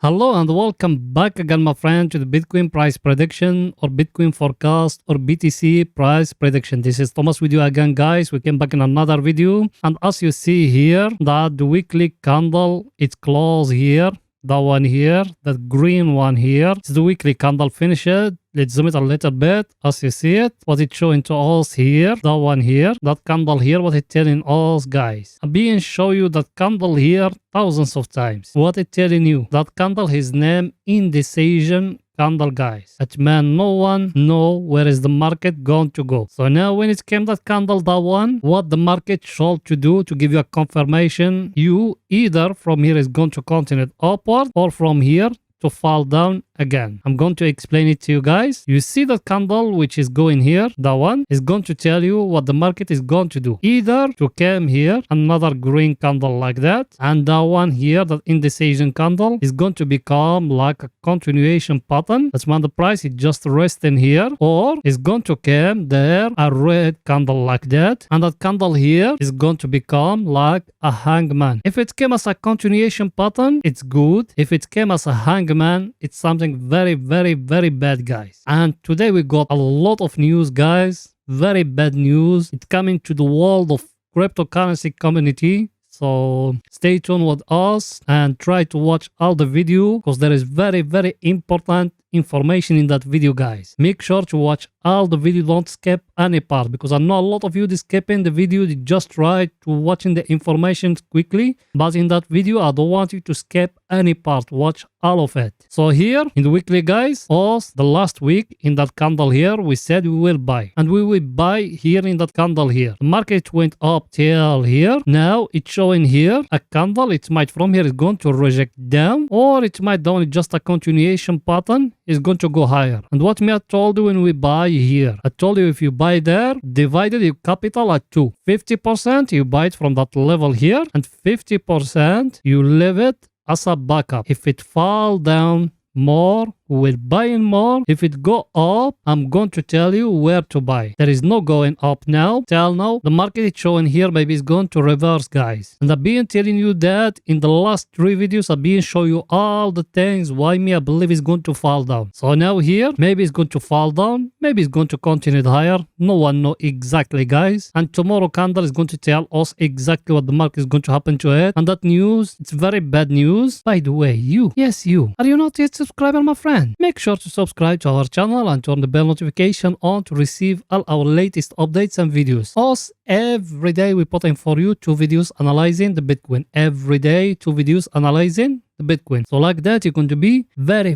Hello and welcome back again, my friend, to the Bitcoin price prediction or Bitcoin forecast or BTC price prediction. This is Thomas with you again, guys. We came back in another video, and as you see here, that the weekly candle it's closed here. That one here, that green one here, it's the weekly candle finished. Let's zoom it a little bit as you see it. What it's showing to us here, that one here, that candle here, what it's telling us, guys. I'm being show you that candle here thousands of times. What it's telling you, that candle, his name indecision candle, guys. That man, no one know where is the market going to go. So now when it came that candle, that one, what the market should to do to give you a confirmation, you either from here is going to continue upward or from here to fall down again. I'm going to explain it to you guys. You see that candle which is going here, that one is going to tell you what the market is going to do. Either to come here, another green candle like that, and that one here, that indecision candle, is going to become like a continuation pattern. That's when the price is just resting here, or is going to come there a red candle like that, and that candle here is going to become like a hangman. If it came as a continuation pattern, it's good. If it came as a hangman, it's something very bad, guys. And today we got a lot of news, guys. Very bad news. It's coming to the world of cryptocurrency community. So stay tuned with us and try to watch all the video, because there is very important information in that video, guys. Make sure to watch all the video, don't skip any part, because I know a lot of you skipping the video. They just try to watching the information quickly, but in that video I don't want you to skip any part. Watch all of it. So here in the weekly, guys, was the last week in that candle here, we said we will buy, and we will buy here in that candle here. The market went up till here. Now it's showing here a candle. It might from here is going to reject down, or it might down. It's just a continuation pattern, is going to go higher. And what me I told you when we buy here, I told you if you buy there, divided your capital at 2. 50% you buy it from that level here, and 50% you leave it as a backup. If it fall down more, we'll buy in more. If it go up, I'm going to tell you where to buy. There is no going up now. Till now, the market is showing here, maybe it's going to reverse, guys. And I've been telling you that in the last 3 videos, I've been showing you all the things why me I believe it's going to fall down. So now here, maybe it's going to fall down, maybe it's going to continue higher. No one know exactly, guys. And tomorrow candle is going to tell us exactly what the market is going to happen to it. And that news, it's very bad news. By the way, you, yes you, are you not yet subscriber, my friend? Make sure to subscribe to our channel and turn the bell notification on to receive all our latest updates and videos. Also, every day we put in for you 2 videos analyzing the Bitcoin. Every day 2 videos analyzing the Bitcoin. So like that, you're going to be very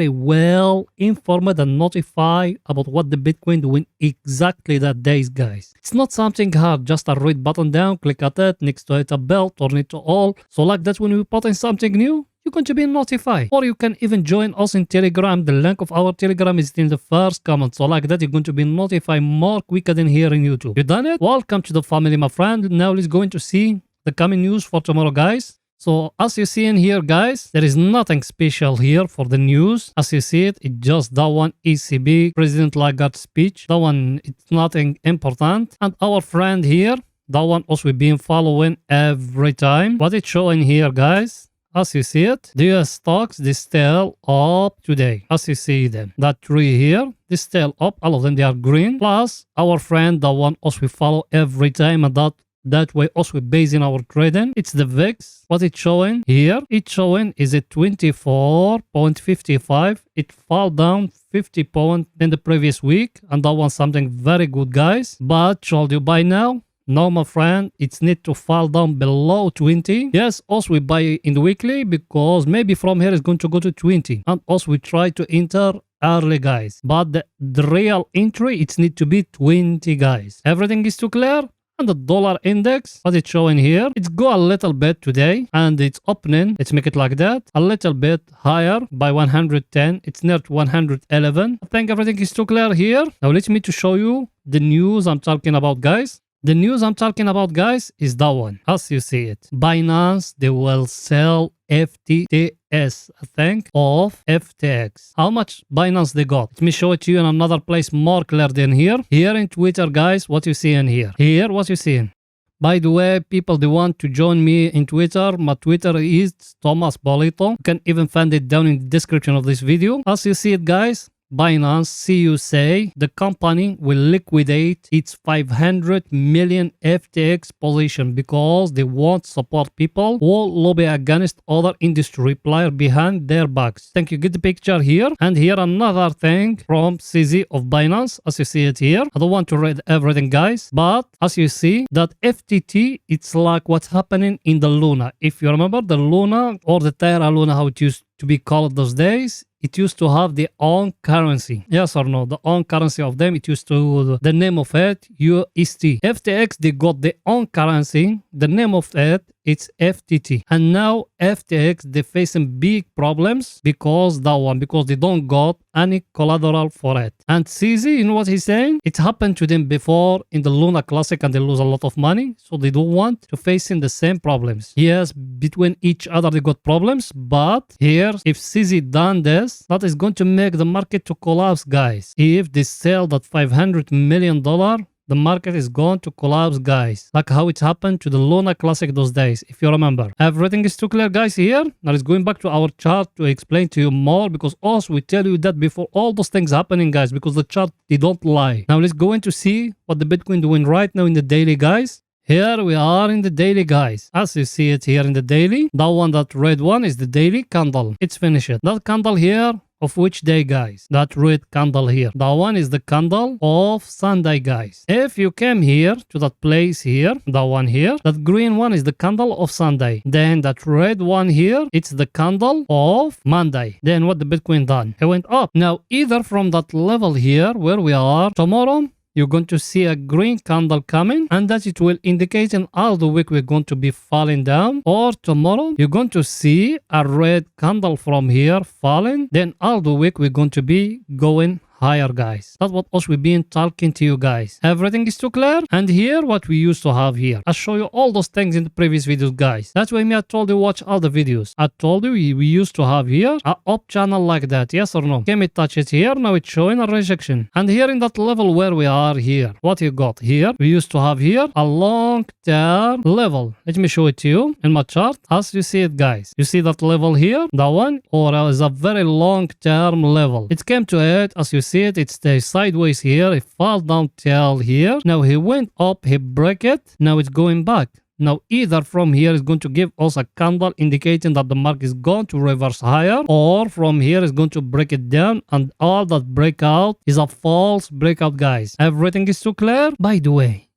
well informed and notified about what the Bitcoin doing exactly that days, guys. It's not something hard, just a red button down, click at it, next to it a bell, turn it to all. So like that, when we put in something new, you're going to be notified. Or you can even join us in Telegram. The link of our Telegram is in the first comment. So like that, you're going to be notified more quicker than here in YouTube. You done it? Welcome to the family, my friend. Now let's go into see the coming news for tomorrow, guys. So as you see in here, guys, there is nothing special here for the news. As you see it, it's just that one ECB, President Lagarde speech. That one, it's nothing important. And our friend here, that one also we've been following every time. What it's showing here, guys, as you see it, the US stocks, they still up today. As you see them, that 3 here, they still up. All of them, they are green. Plus, our friend, the one also we follow every time, and that way also we base in our trading. It's the VIX. What it's showing here, it's showing is a 24.55. It fall down 50 points in the previous week, and that was something very good, guys. But should you buy now? No, my friend, it's need to fall down below 20. Yes, also we buy in the weekly, because maybe from here it's going to go to 20. And also we try to enter early, guys. But the real entry, it's need to be 20, guys. Everything is too clear? And the dollar index, what it's showing here, it's go a little bit today, and it's opening, let's make it like that, a little bit higher by 110. It's near to 111. I think everything is too clear here. Now let me to show you the news I'm talking about, guys. The news I'm talking about, guys, is that one. As you see it, Binance, they will sell FTTS, I think, of FTX. How much Binance they got? Let me show it to you in another place more clear than here. Here in Twitter, guys, what you see in here. Here, what you see in. By the way, people they want to join me in Twitter. My Twitter is Thomas Boleto. You can even find it down in the description of this video. As you see it, guys, Binance CU say the company will liquidate its 500 million FTX position because they won't support people who lobby against other industry players behind their backs. Thank you. Get the picture here. And here another thing from CZ of Binance. As you see it here. I don't want to read everything, guys. But as you see, that FTT, it's like what's happening in the Luna. If you remember the Luna or the Terra Luna, how it used to be called those days, it used to have their own currency. Yes or no? The own currency of them, it used to, the name of it, UST. FTX, they got their own currency. The name of it, it's FTT. And now FTX, they're facing big problems because they don't got any collateral for it. And CZ, you know what he's saying? It happened to them before in the Luna Classic and they lose a lot of money. So they don't want to face in the same problems. Yes, between each other they got problems. But here, if CZ done this, that is going to make the market to collapse, guys. If they sell that $500 million, the market is going to collapse, guys. Like how it happened to the Luna Classic those days, if you remember. Everything is too clear, guys, here. Now let's going back to our chart to explain to you more, because also we tell you that before all those things happening, guys, because the chart, they don't lie. Now let's go in to see what the Bitcoin doing right now in the daily, guys. Here we are in the daily, guys. As you see it here in the daily, that one, that red one is the daily candle. It's finished. That candle here, of which day, guys? That red candle here. That one is the candle of Sunday, guys. If you came here to that place here, that one here, that green one is the candle of Sunday. Then that red one here, it's the candle of Monday. Then what the Bitcoin done? It went up. Now, either from that level here where we are tomorrow, you're going to see a green candle coming, and that it will indicate in all the week we're going to be falling down. Or tomorrow, you're going to see a red candle from here falling. Then all the week we're going to be going higher, guys. That's what us we've been talking to you, guys. Everything is too clear. And here what we used to have here, I show you all those things in the previous videos, guys. That's why I told you watch all the videos. I told you we used to have here a up channel like that, yes or no? Can we touch it here? Now it's showing a rejection. And here in that level where we are here, what you got here, we used to have here a long term level. Let me show it to you in my chart. As you see it, guys, you see that level here, that one, or is a very long term level. It came to it, as you see it stays sideways here. It falls down till here. Now he went up, he break it. Now it's going back. Now either from here is going to give us a candle indicating that the market is going to reverse higher, or from here is going to break it down, and all that breakout is a false breakout, guys. Everything is too clear? By the way,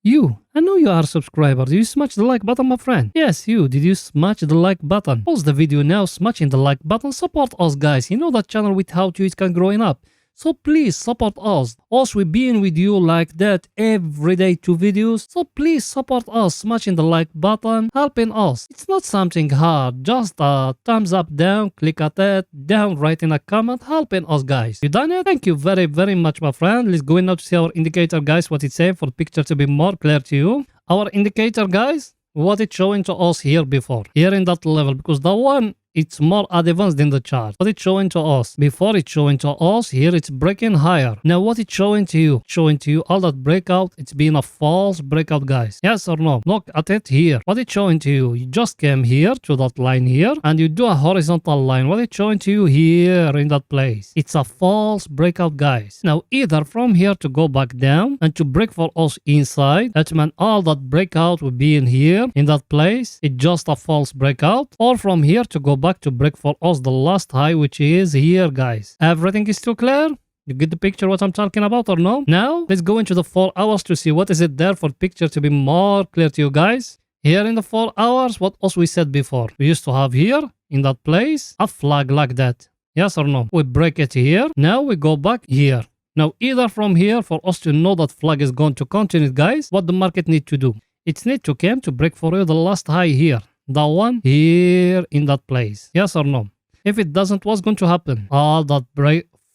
I know you are a subscriber. Did you smash the like button, my friend? Yes, you. Did you smash the like button? Pause the video now, smashing the like button. Support us, guys. You know that channel without you it can growing up. So please support us. Us we being with you like that every day 2 videos. So please support us, smashing the like button, helping us. It's not something hard, just a thumbs up down, click at it, down, writing a comment, helping us, guys. You done it? Thank you very, very much, my friend. Let's go in now to see our indicator, guys, what it's saying for the picture to be more clear to you. Our indicator, guys, what it's showing to us here before, here in that level, because the one, it's more advanced than the chart. What it's showing to us, before it's showing to us, here it's breaking higher. Now what it's showing to you, all that breakout, it's been a false breakout, guys. Yes or no? Look at it here. What it's showing to you, you just came here to that line here, and you do a horizontal line. What it's showing to you here in that place, it's a false breakout, guys. Now either from here to go back down and to break for us inside, that means all that breakout will be in here, in that place, it's just a false breakout, or from here to go back to break for us the last high, which is here, guys. Everything is too clear? You get the picture what I'm talking about or no? Now let's go into the 4 hours to see what is it there for picture to be more clear to you, guys. Here in the 4 hours, what else we said before, we used to have here in that place a flag like that, yes or no? We break it here. Now we go back here. Now either from here, for us to know that flag is going to continue, guys, what the market need to do, it need to come to break for you the last high here, that one here in that place, yes or no? If it doesn't, what's going to happen? All that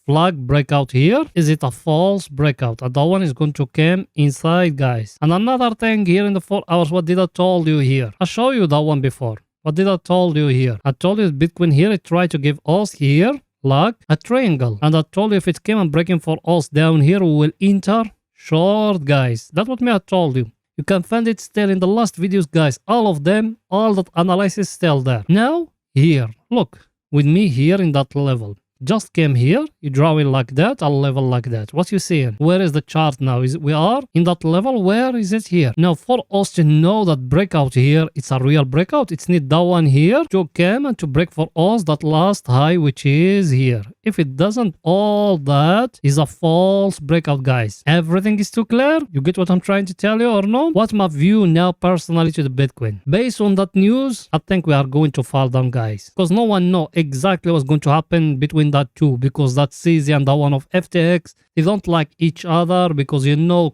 flag breakout here, is it a false breakout? And that one is going to come inside, guys. And another thing here in the 4 hours, what did I told you here? I show you that one before. What did I told you here? I told you Bitcoin here, it tried to give us here like a triangle. And I told you if it came and breaking for us down here, we will enter short, guys. That's what I told you. You can find it still in the last videos, guys. All of them, all that analysis still there. Now, here, look, with me here in that level. Just came here, you draw it like that, a level like that. What you seeing? Where is the chart now? We are in that level. Where is it here? Now, for us to know that breakout here, it's a real breakout. It's need that one here to come and to break for us that last high, which is here. If it doesn't, all that is a false breakout, guys. Everything is too clear. You get what I'm trying to tell you or no? What's my view now personally to the Bitcoin? Based on that news, I think we are going to fall down, guys, because no one know exactly what's going to happen between that two, because that CZ and that one of FTX, they don't like each other because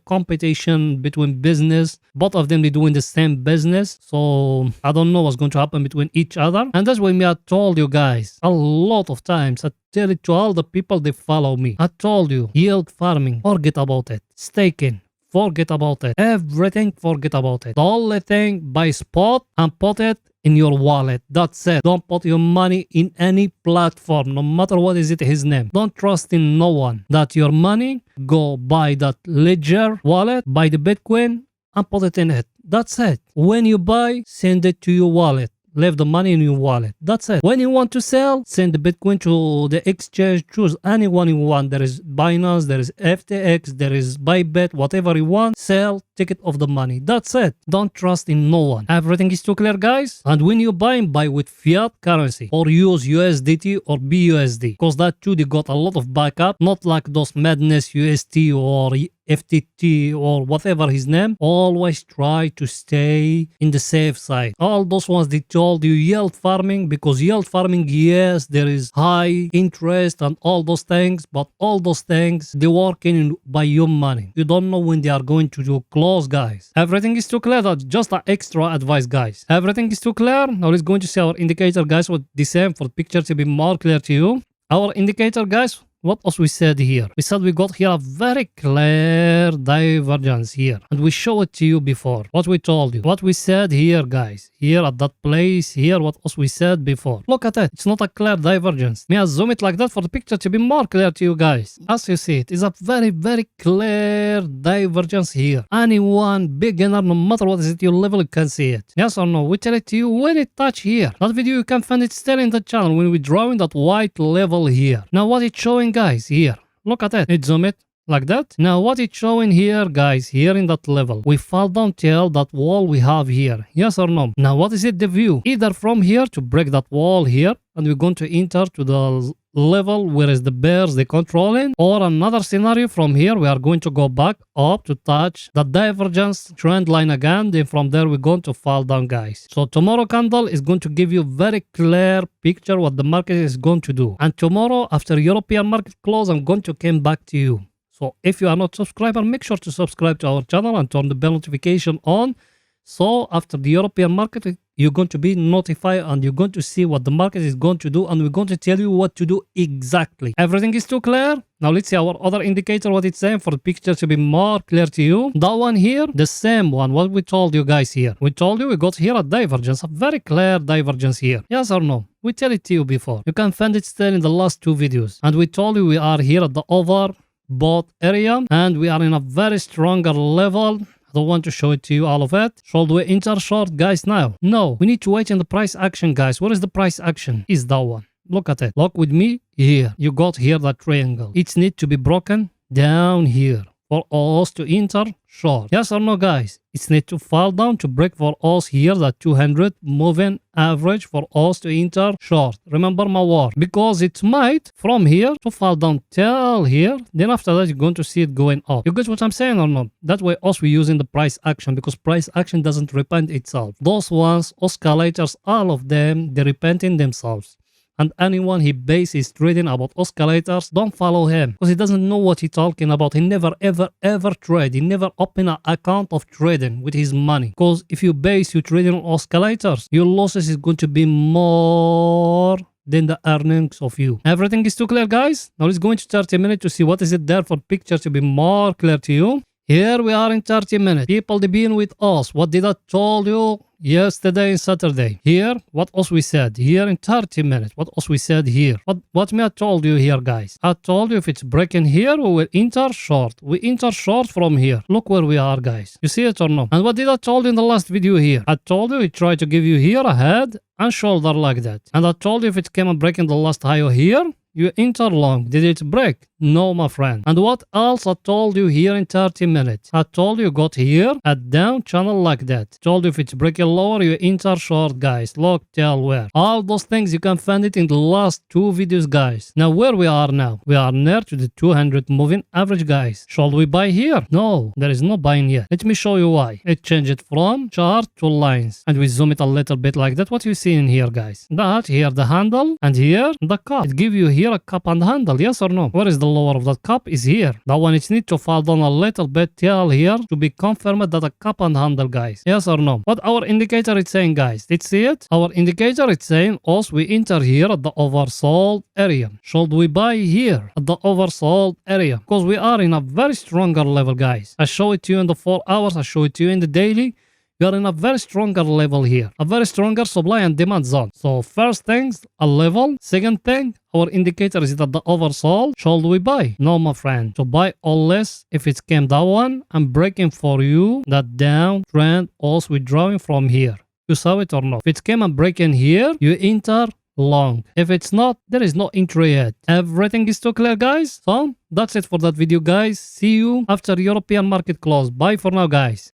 competition between business. Both of them, they doing the same business. So I don't know what's going to happen between each other. And that's why I told you guys a lot of times. I tell it to all the people they follow me. I told you, yield farming, forget about it. Staking, forget about it. Everything, forget about it. The only thing, buy spot and put it in your wallet. That's it. Don't put your money in any platform, no matter what is it his name. Don't trust in no one. That your money, go buy that Ledger wallet, buy the Bitcoin and put it in it. That's it. When you buy, send it to your wallet. Leave the money in your wallet. That's it. When you want to sell, send the Bitcoin to the exchange. Choose anyone you want. There is Binance, there is FTX, there is Bybit, whatever you want. Sell, take it off the money. That's it. Don't trust in no one. Everything is too clear, guys. And when you buy with fiat currency or use USDT or BUSD, because that too, they got a lot of backup. Not like those madness UST or FTT or whatever his name. Always try to stay in the safe side. All those ones they told you yield farming, because yield farming, yes, there is high interest and all those things, but all those things they working by your money. You don't know when they are going to do close, guys. Everything is too clear. That's just an extra advice, guys. Everything is too clear. Now let's go to see our indicator, guys, with the same for the picture to be more clear to you. Our indicator, guys, what else we said here? We said we got here a very clear divergence here. And we show it to you before. What we told you. What we said here, guys. Here at that place. Here, what else we said before. Look at it. It's not a clear divergence. May I zoom it like that for the picture to be more clear to you guys. As you see, it is a very, very clear divergence here. Anyone, beginner, no matter what is at your level, you can see it. Yes or no? We tell it to you when it touch here. That video, you can find it still in the channel when we drawing that white level here. Now what it's showing, guys, here, look at it. It zoom it like that. Now what it's showing here, guys, here in that level, we fall down till that wall we have here. Yes or no? Now what is it, the view? Either from here to break that wall here, and we're going to enter to the level where is the bears they controlling, or another scenario from here we are going to go back up to touch the divergence trend line again. Then from there we're going to fall down, guys. So tomorrow candle is going to give you very clear picture what the market is going to do. And tomorrow after European market close, I'm going to come back to you. So if you are not subscriber, make sure to subscribe to our channel and turn the bell notification on. So after the European market, you're going to be notified and you're going to see what the market is going to do, and we're going to tell you what to do exactly. Everything is too clear? Now let's see our other indicator, what it's saying for the picture to be more clear to you. That one here, the same one, what we told you guys here. We told you we got here a divergence, a very clear divergence here. Yes or no? We tell it to you before. You can find it still in the last two videos. And we told you we are here at the overbought area and we are in a very stronger level. I don't want to show it to you all of it. Should we enter short, guys, now? No, we need to wait in the price action, guys. What is the price action? Is that one. Look at it. Look with me here. You got here that triangle. It needs to be broken down here for us to enter short. Yes or no, guys? It needs to fall down to break for us here that 200 moving average for us to enter short. Remember my word. Because it might from here to fall down till here. Then after that, you're going to see it going up. You get what I'm saying or not? That way us we using the price action, because price action doesn't repent itself. Those ones, oscillators, all of them, they repenting themselves. And anyone he base his trading about oscillators, don't follow him, because he doesn't know what he's talking about. He never ever trade. He never open an account of trading with his money. Because if you base your trading on oscillators, your losses is going to be more than the earnings of you. Everything is too clear, guys? Now let's go into 30 minutes to see what is it there for picture to be more clear to you. Here we are in 30 minutes. People, they been with us. What did I told you? yesterday and Saturday. Here, what else we said? Here in 30 minutes, what else we said here? What me I told you here, guys? I told you if it's breaking here, we will enter short. We enter short from here. Look where we are, guys. You see it or no? And what did I told you in the last video here? I told you we try to give you here a head and shoulder like that. And I told you if it came and breaking the last high here, you enter long. Did it break? No, my friend. And what else I told you here in 30 minutes? I told you got here a down channel like that. Told you if it's breaking lower, you enter short, guys. Look, tell where. All those things you can find it in the last 2 videos, guys. Now where we are now? We are near to the 200 moving average, guys. Shall we buy here? No, there is no buying yet. Let me show you why. It changed from chart to lines. And we zoom it a little bit like that. What you see in here, guys? That here the handle and here the cup. It give you here a cup and handle, yes or no? Where is the lower of that cup? Is here. That one it need to fall down a little bit till here to be confirmed that a cup and handle, guys. Yes or no? What our indicator is saying, guys? Did you see it? Our indicator is saying also we enter here at the oversold area. Should we buy here at the oversold area? Because we are in a very stronger level, guys. I show it to you in the 4 hours. I show it to you in the daily. We are in a very stronger level here, a very stronger supply and demand zone. So first things, a level. Second thing, our indicator is that the oversold. Should we buy? No, my friend. To buy or less if it came that one and breaking for you that down trend also withdrawing from here. You saw it or not? If it came and breaking here, you enter long. If it's not, there is no entry yet. Everything is too clear, guys. So that's it for that video, guys. See you after European market close. Bye for now, guys.